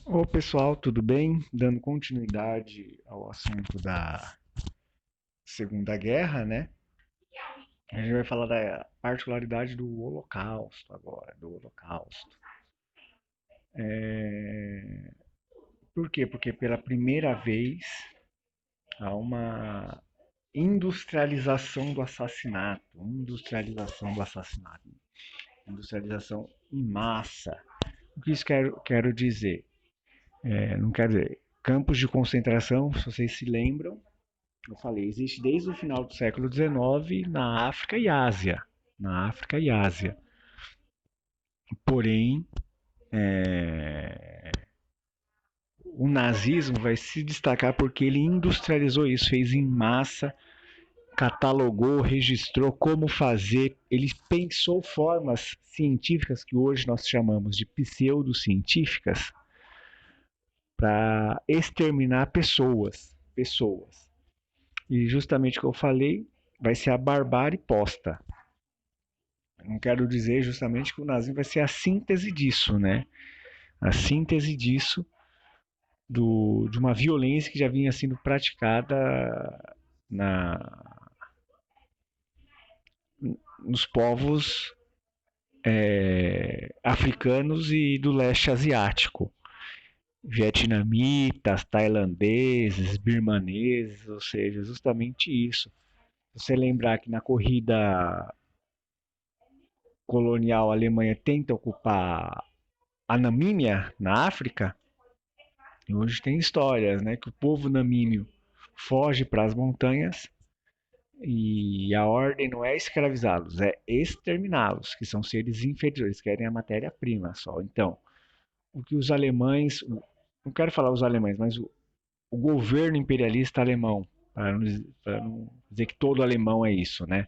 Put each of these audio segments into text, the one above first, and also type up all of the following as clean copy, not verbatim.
Ô pessoal, tudo bem? Dando continuidade ao assunto da Segunda Guerra, né? A gente vai falar da particularidade do Holocausto agora, do Holocausto. Por quê? Porque pela primeira vez há uma industrialização do assassinato, industrialização em massa. O que isso quero dizer? Não quero dizer, campos de concentração, se vocês se lembram, eu falei, existe desde o final do século XIX na África e Ásia. Na África e Ásia. Porém, o nazismo vai se destacar porque ele industrializou isso, fez em massa, catalogou, registrou como fazer. Ele pensou formas científicas que hoje nós chamamos de pseudocientíficas para exterminar pessoas. Pessoas. E justamente o que eu falei vai ser a barbárie posta. Não quero dizer justamente que o nazismo vai ser a síntese disso, né? A síntese disso, de uma violência que já vinha sendo praticada na, nos povos africanos e do leste asiático. Vietnamitas, tailandeses, birmaneses, ou seja, justamente isso. Se você lembrar que na corrida colonial a Alemanha tenta ocupar a Namíbia, na África, e hoje tem histórias, né, que o povo namíbio foge para as montanhas e a ordem não é escravizá-los, é exterminá-los, que são seres inferiores, querem a matéria-prima só. Então, o que os alemães, não quero falar os alemães, mas o governo imperialista alemão, para não dizer que todo alemão é isso, né?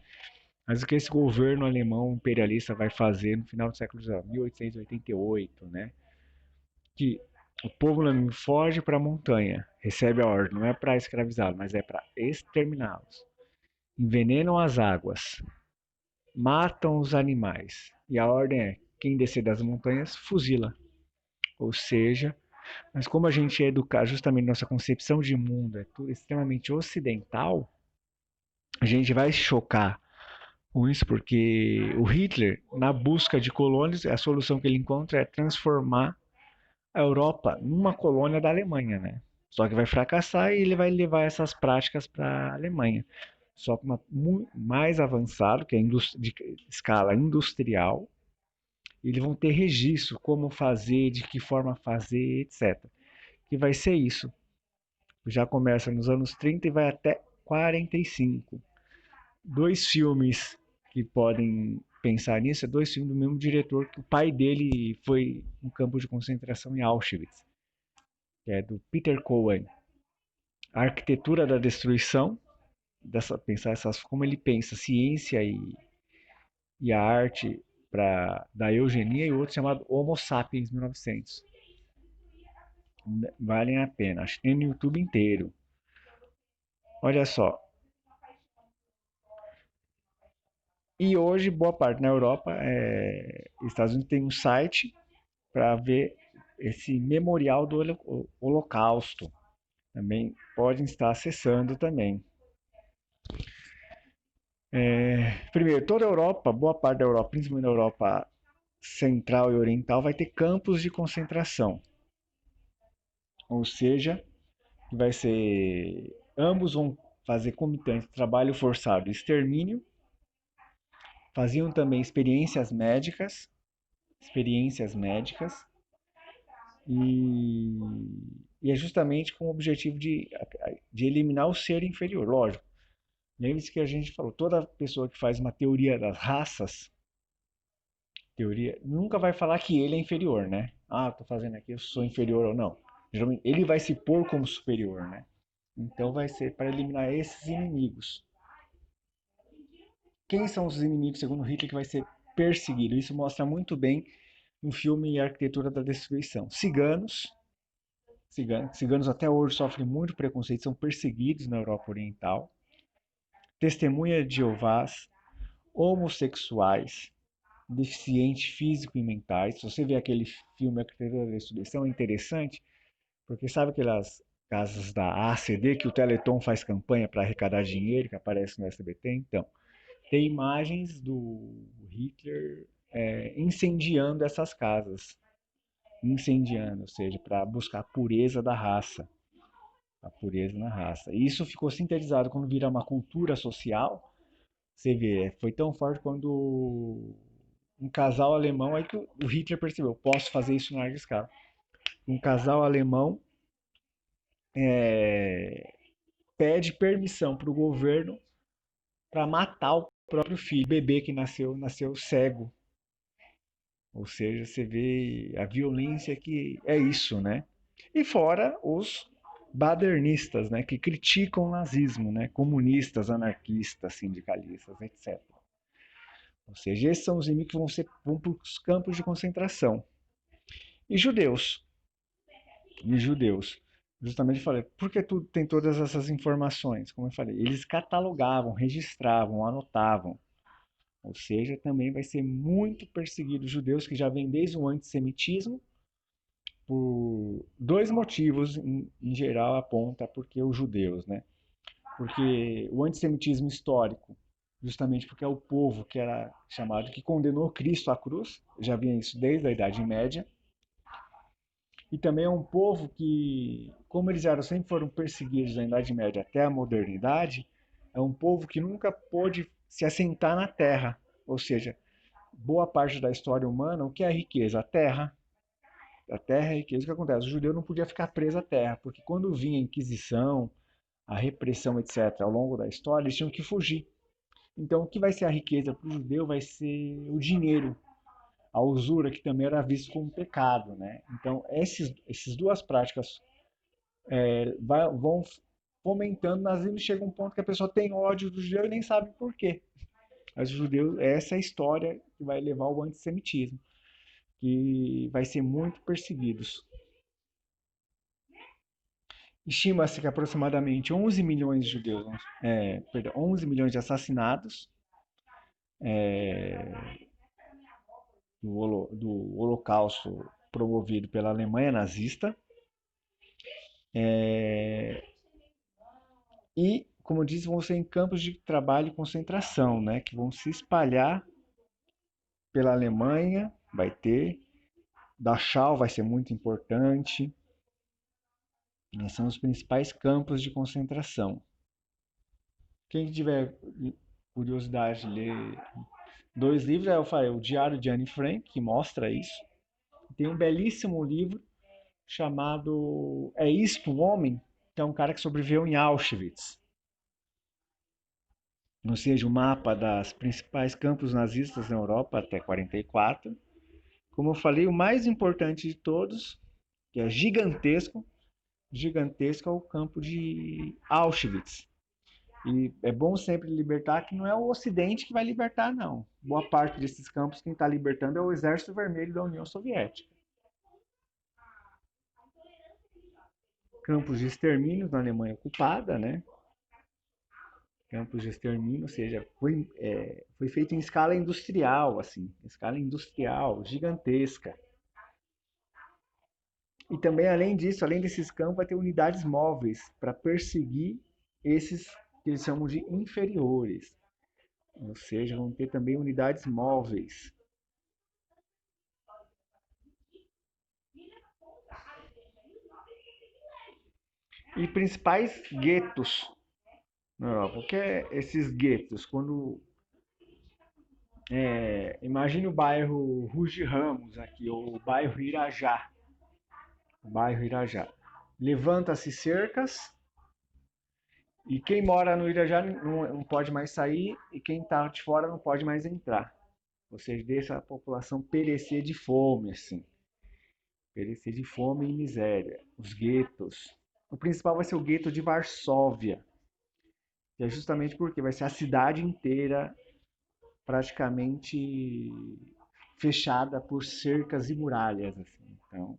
Mas o que esse governo alemão imperialista vai fazer no final do século XIX, 1888, né? Que o povo namíbio foge para a montanha, recebe a ordem, não é para escravizá-los, mas é para exterminá-los. Envenenam as águas, matam os animais. E a ordem é: quem descer das montanhas, fuzila. Ou seja, mas como a gente é educado, justamente nossa concepção de mundo é tudo extremamente ocidental, a gente vai se chocar com isso, porque o Hitler, na busca de colônias, a solução que ele encontra é transformar a Europa numa colônia da Alemanha, né? Só que vai fracassar e ele vai levar essas práticas para a Alemanha. Só que mais avançado, que é de escala industrial, eles vão ter registro, como fazer, de que forma fazer, etc. Que vai ser isso. Já começa nos anos 30 e vai até 45. Dois filmes que podem pensar nisso, é dois filmes do mesmo diretor, que o pai dele foi no campo de concentração em Auschwitz, que é do Peter Cohen. A arquitetura da destruição, pensar como ele pensa ciência e a arte da eugenia, e outro chamado Homo Sapiens 1900. Valem a pena, acho que tem no YouTube inteiro. Olha só. E hoje, boa parte na Europa, Estados Unidos tem um site para ver esse memorial do Holocausto. Também podem estar acessando também. Primeiro, toda a Europa, boa parte da Europa, principalmente na Europa central e oriental, vai ter campos de concentração. Ou seja, vai ser. Ambos vão fazer comitante trabalho forçado e extermínio. Faziam também experiências médicas, e, e é justamente com o objetivo de eliminar o ser inferior, lógico. Lembre-se que a gente falou, toda pessoa que faz uma teoria das raças, teoria, nunca vai falar que ele é inferior, né? Ah, estou fazendo aqui, eu sou inferior ou não. Geralmente, ele vai se pôr como superior, né? Então vai ser para eliminar esses inimigos. Quem são os inimigos, segundo Hitler, que vai ser perseguido? Isso mostra muito bem no filme Arquitetura da Destruição. Ciganos até hoje sofrem muito preconceito, são perseguidos na Europa Oriental. Testemunha de Jeovás, homossexuais, deficientes físico e mentais. Se você vê aquele filme Arquitetura da Destruição, é interessante, porque sabe aquelas casas da ACD que o Teleton faz campanha para arrecadar dinheiro, que aparece no SBT? Então, tem imagens do Hitler incendiando essas casas. Incendiando, ou seja, para buscar a pureza da raça. A pureza na raça. E isso ficou sintetizado quando vira uma cultura social. Você vê, foi tão forte quando um casal alemão, aí que o Hitler percebeu, posso fazer isso na larga escala. Um casal alemão pede permissão para o governo para matar o próprio filho, o bebê que nasceu cego. Ou seja, você vê a violência que é isso, né? E fora os badernistas, né, que criticam o nazismo, né, comunistas, anarquistas, sindicalistas, etc. Ou seja, esses são os inimigos que vão para os campos de concentração. E judeus, e judeus. Justamente falei, por que tudo tem todas essas informações? Como eu falei, eles catalogavam, registravam, anotavam. Ou seja, também vai ser muito perseguido os judeus, que já vem desde o antissemitismo, por dois motivos, em geral, aponta porque os judeus, né? Porque o antissemitismo histórico, justamente porque é o povo que era chamado, que condenou Cristo à cruz, já vinha isso desde a Idade Média, e também é um povo que, como eles eram, sempre foram perseguidos na Idade Média até a modernidade, é um povo que nunca pôde se assentar na terra, ou seja, boa parte da história humana, o que é a riqueza? A terra é a riqueza. O que acontece? O judeu não podia ficar preso à terra, porque quando vinha a Inquisição, a repressão, etc., ao longo da história, eles tinham que fugir. Então, o que vai ser a riqueza para o judeu vai ser o dinheiro, a usura, que também era visto como pecado, né? Então, essas duas práticas vão fomentando, mas vezes chega um ponto que a pessoa tem ódio do judeu e nem sabe por quê. Mas o judeu, essa é a história que vai levar ao antissemitismo, que vai ser muito perseguidos. Estima-se que aproximadamente 11 milhões de judeus, 11 milhões de assassinados do Holocausto promovido pela Alemanha nazista. E, como eu disse, vão ser em campos de trabalho e concentração, né, que vão se espalhar pela Alemanha, vai ter. Dachau vai ser muito importante. São os principais campos de concentração. Quem tiver curiosidade de ler dois livros, eu falei, o Diário de Anne Frank, que mostra isso. Tem um belíssimo livro chamado É Isto um Homem? Que é um cara que sobreviveu em Auschwitz. Ou seja, o mapa das principais campos nazistas na Europa até 44. Como eu falei, o mais importante de todos, que é gigantesco, gigantesco é o campo de Auschwitz. E é bom sempre libertar que não é o Ocidente que vai libertar, não. Boa parte desses campos quem está libertando é o Exército Vermelho da União Soviética. Campos de extermínio na Alemanha ocupada, né? Campos de extermínio, ou seja, foi feito em escala industrial, assim, escala industrial, gigantesca. E também, além disso, além desses campos, vai ter unidades móveis para perseguir esses que eles chamam de inferiores. Ou seja, vão ter também unidades móveis. E principais guetos na Europa. O que é esses guetos? Imagine o bairro Ruge Ramos aqui, ou o bairro Irajá. O bairro Irajá. Levanta-se cercas e quem mora no Irajá não pode mais sair e quem está de fora não pode mais entrar. Ou seja, deixa a população perecer de fome, assim. Perecer de fome e miséria. Os guetos. O principal vai ser o gueto de Varsóvia, que é justamente porque vai ser a cidade inteira praticamente fechada por cercas e muralhas. Assim. Então,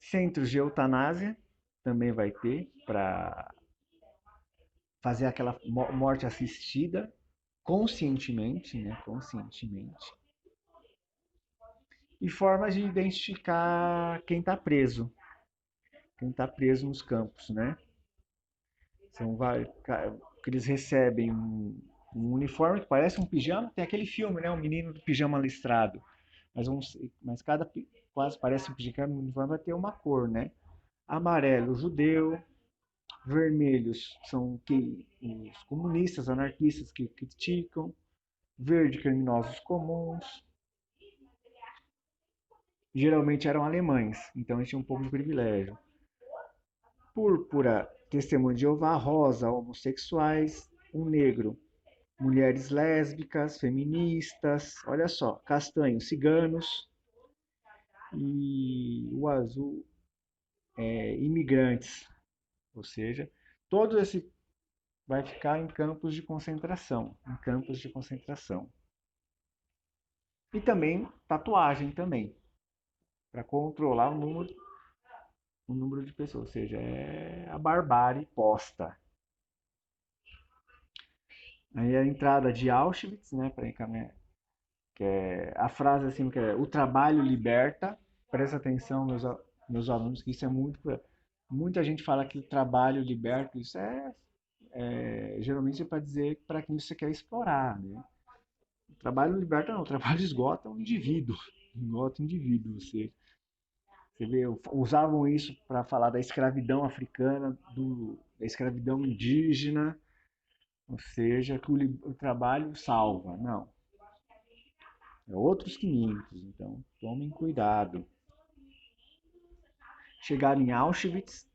centros de eutanásia também vai ter para fazer aquela morte assistida conscientemente, né? Conscientemente. E formas de identificar quem está preso nos campos, né? São vários, que eles recebem um uniforme que parece um pijama. Tem aquele filme, né? O menino do pijama listrado. Mas cada quase parece um pijama, o uniforme vai ter uma cor, né? Amarelo, judeu. Vermelhos são os comunistas, anarquistas que criticam. Verde, criminosos comuns. Geralmente eram alemães, então eles tinham um pouco de privilégio. Púrpura, testemunho de Jeová. Rosa, homossexuais. Um negro, mulheres lésbicas, feministas. Olha só, castanho, ciganos. E o azul, imigrantes. Ou seja, todo esse vai ficar em campos de concentração, E também tatuagem também, para controlar o número de pessoas, ou seja, é a barbárie posta. Aí a entrada de Auschwitz, né, para encaminhar, que é a frase assim que é: o trabalho liberta. Presta atenção, meus alunos, que isso é muito. Muita gente fala que o trabalho liberta, isso geralmente é para dizer para quem você quer explorar, né? O trabalho liberta não, o trabalho esgota o indivíduo, esgota o indivíduo. Você vê, usavam isso para falar da escravidão africana, da escravidão indígena, ou seja, que o trabalho salva. Não, é outros 500, então tomem cuidado. Chegaram em Auschwitz,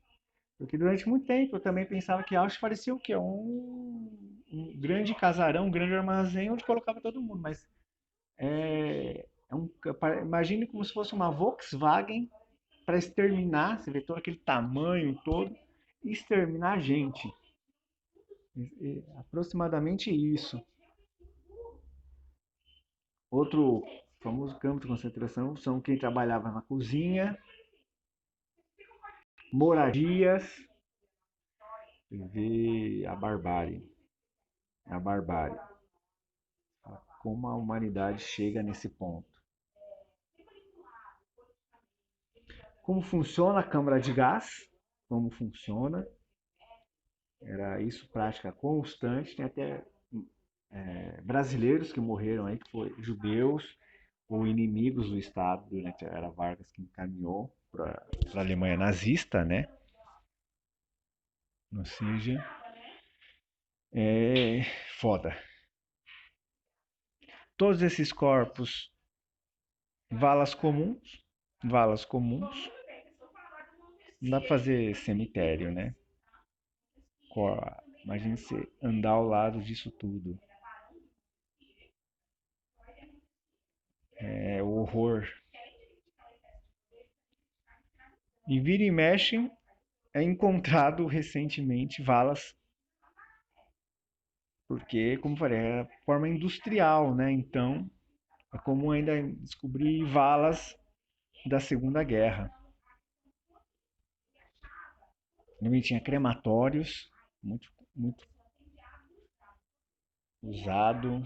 porque durante muito tempo eu também pensava que Auschwitz parecia o quê? Um grande casarão, um grande armazém onde colocava todo mundo, mas imagine como se fosse uma Volkswagen para exterminar, você vê todo aquele tamanho todo, e exterminar a gente. Aproximadamente isso. Outro famoso campo de concentração são quem trabalhava na cozinha, moradias, vê a barbárie. A barbárie. Como a humanidade chega nesse ponto. Como funciona a câmara de gás? Como funciona? Era isso prática constante. Tem até brasileiros que morreram aí, que foram judeus ou inimigos do Estado durante a era Vargas, que encaminhou para a Alemanha nazista, né? Ou seja, é foda. Todos esses corpos, valas comuns, não dá pra fazer cemitério, né? Imagine você andar ao lado disso tudo. É o horror. E vira e mexe é encontrado recentemente valas, porque, como falei, é forma industrial, né? Então, é comum ainda descobrir valas da Segunda Guerra. Também tinha crematórios, muito, muito usado.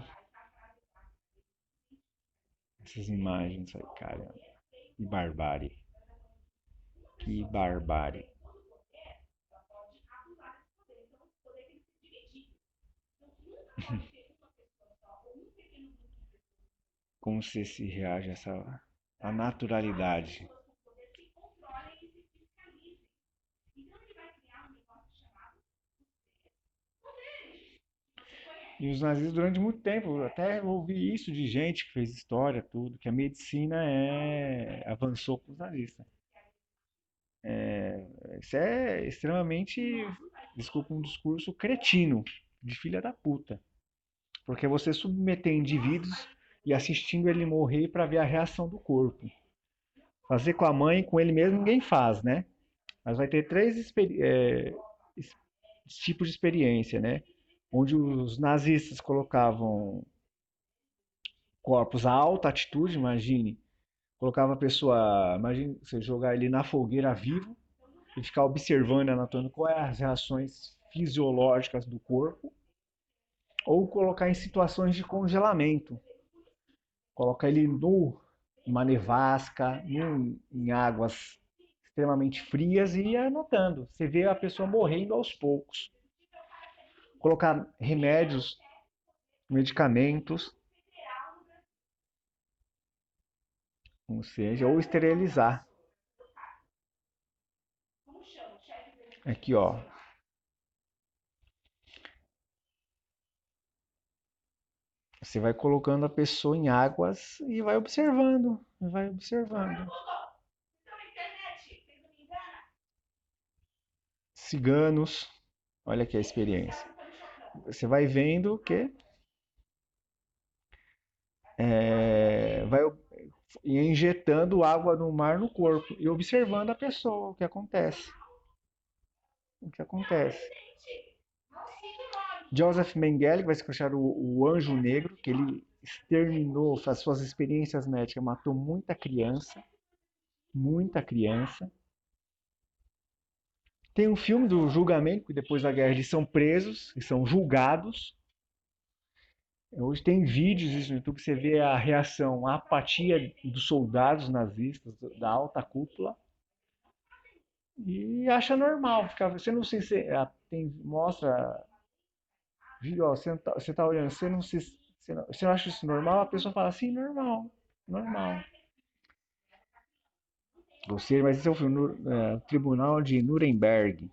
Essas imagens aí, cara, que barbárie. Que barbárie. Como você se reage a essa a naturalidade. E os nazistas durante muito tempo, até ouvi isso de gente que fez história, tudo, que a medicina avançou com os nazistas. Isso é extremamente, desculpa, um discurso cretino, de filha da puta. Porque você submeter indivíduos e assistindo ele morrer para ver a reação do corpo. Fazer com a mãe, com ele mesmo, ninguém faz, né? Mas vai ter três tipos de experiência, né? Onde os nazistas colocavam corpos a alta altitude, imagine, colocava a pessoa, imagine você jogar ele na fogueira vivo e ficar observando, anotando quais as reações fisiológicas do corpo, ou colocar em situações de congelamento. Colocar ele numa nevasca, em águas extremamente frias e ir anotando. Você vê a pessoa morrendo aos poucos. Colocar remédios, medicamentos, ou seja, ou esterilizar. Aqui, ó. Você vai colocando a pessoa em águas e vai observando, vai observando. Ciganos, olha aqui a experiência. Você vai vendo que vai injetando água no mar no corpo e observando a pessoa, o que acontece. O que acontece. Joseph Mengele, que vai se achar o Anjo Negro, que ele exterminou, as suas experiências médicas, matou muita criança. Muita criança. Tem um filme do julgamento, que depois da guerra eles são presos e são julgados. Hoje tem vídeos isso no YouTube que você vê a reação, a apatia dos soldados nazistas, da alta cúpula, e acha normal. Você não sei se mostra vídeo, ó, você tá olhando, você não acha isso normal? A pessoa fala assim, normal, normal. Mas esse é o filme, Tribunal de Nuremberg,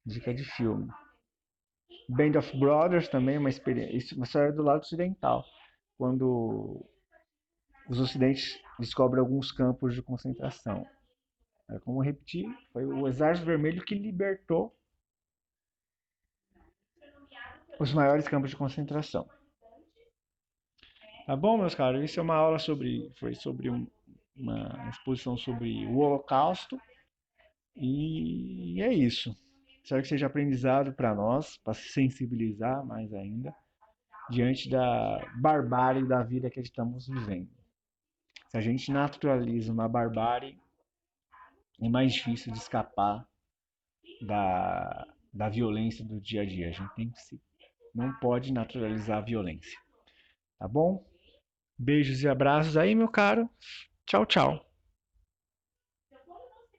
dica de filme. Band of Brothers também, uma história do lado ocidental, quando os ocidentes descobrem alguns campos de concentração. Como repetir, foi o Exército Vermelho que libertou os maiores campos de concentração. Tá bom, meus caros? Isso é uma aula foi sobre uma exposição sobre o Holocausto e é isso. Espero que seja aprendizado para nós, para se sensibilizar mais ainda diante da barbárie da vida que estamos vivendo. Se a gente naturaliza uma barbárie, é mais difícil de escapar da violência do dia a dia. A gente não pode naturalizar a violência. Tá bom? Beijos e abraços aí, meu caro. Tchau, tchau.